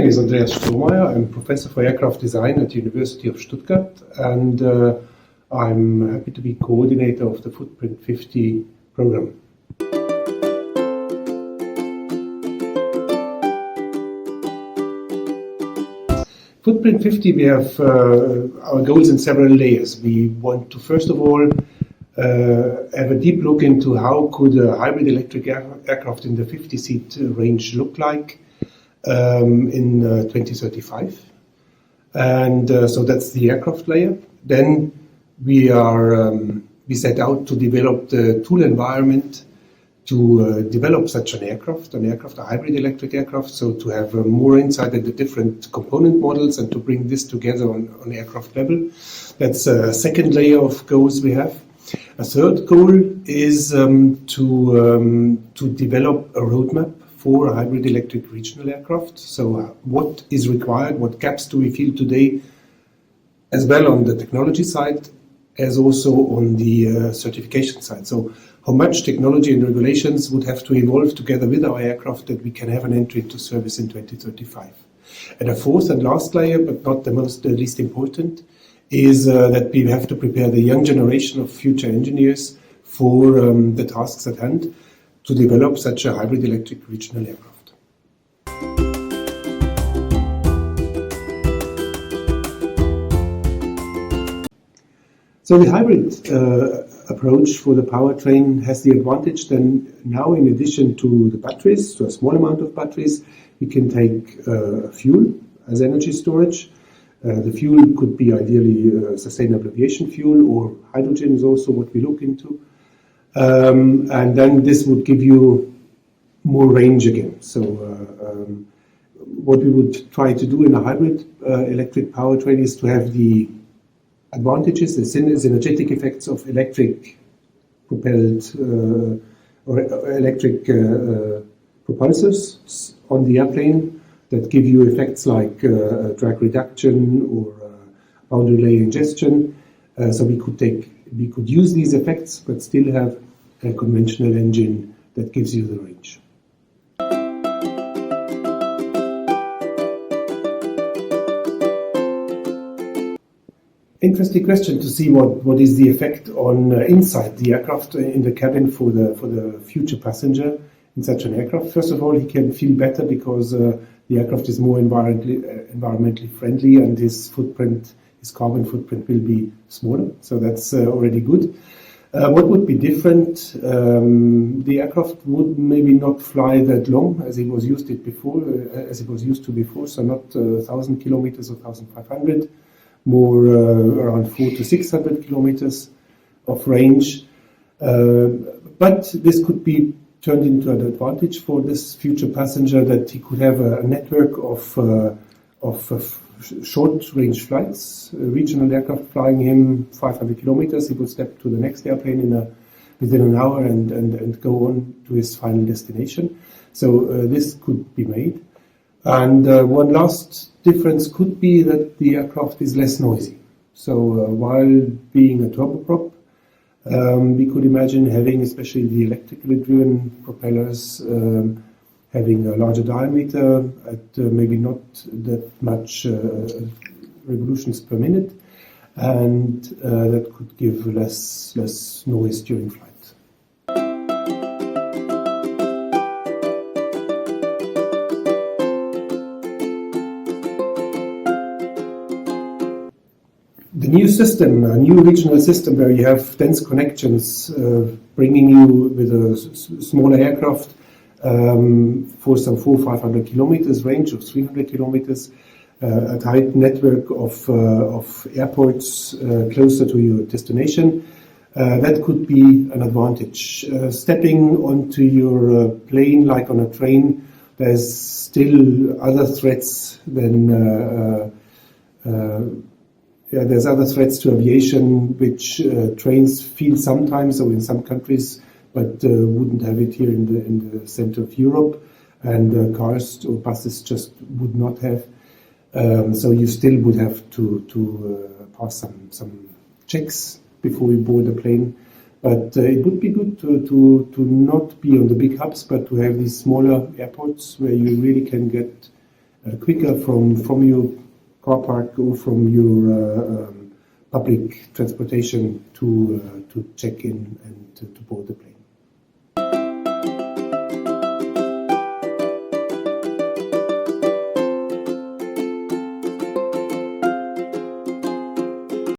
name is Andreas Strohmayer. I'm Professor for Aircraft Design at the University of Stuttgart, and I'm happy to be coordinator of the FᴜᴛPʀILᴛ50 program. FᴜᴛPʀILᴛ50, we have our goals in several layers. We want to, first of all, have a deep look into how could a hybrid electric aircraft in the 50-seat range look like in 2035. And so that's the aircraft layer. Then we set out to develop the tool environment to develop such an aircraft, a hybrid electric aircraft, so to have more insight into the different component models and to bring this together on aircraft level. That's a second layer of goals we have. A third goal is to develop a roadmap for a hybrid electric regional aircraft. So what is required, what gaps do we feel today, as well on the technology side, as also on the certification side. So how much technology and regulations would have to evolve together with our aircraft that we can have an entry into service in 2035. And a fourth and last layer, but not the least important, is that we have to prepare the young generation of future engineers for the tasks at hand to develop such a hybrid electric regional aircraft. So the hybrid approach for the powertrain has the advantage then now, in addition to the batteries, to a small amount of batteries, we can take fuel as energy storage. The fuel could be ideally sustainable aviation fuel, or hydrogen is also what we look into. And then this would give you more range again. So what we would try to do in a hybrid electric powertrain is to have the advantages, the synergetic effects of electric propelled or electric propulsors on the airplane that give you effects like drag reduction or boundary layer ingestion. So we could use these effects, but still have a conventional engine that gives you the range. Interesting question to see what is the effect on inside the aircraft in the cabin for the future passenger in such an aircraft. First of all, he can feel better because the aircraft is more environmentally friendly, and his carbon footprint will be smaller. So that's already good. What would be different? The aircraft would maybe not fly that long as it was used to before. So not 1,000 kilometers or 1,500. More around 400 to 600 kilometers of range. But this could be turned into an advantage for this future passenger, that he could have a network of short-range flights, regional aircraft flying him 500 kilometers. He would step to the next airplane within an hour and go on to his final destination. So this could be made. And one last difference could be that the aircraft is less noisy. So while being a turboprop, we could imagine having, especially the electrically driven propellers, having a larger diameter at maybe not that much revolutions per minute, and that could give less noise during flight. The new system, a new regional system where you have dense connections, bringing you with a smaller aircraft for some 400 or 500 kilometers range, of 300 kilometers, a tight network of airports closer to your destination. That could be an advantage. Stepping onto your plane, like on a train, there's still other threats than there's other threats to aviation, which trains feel sometimes, or in some countries, but wouldn't have it here in the center of Europe, and cars or buses just would not have. So you still would have to pass some checks before you board the plane. But it would be good to not be on the big hubs, but to have these smaller airports where you really can get quicker from your car park or from your public transportation to check in and to board the plane.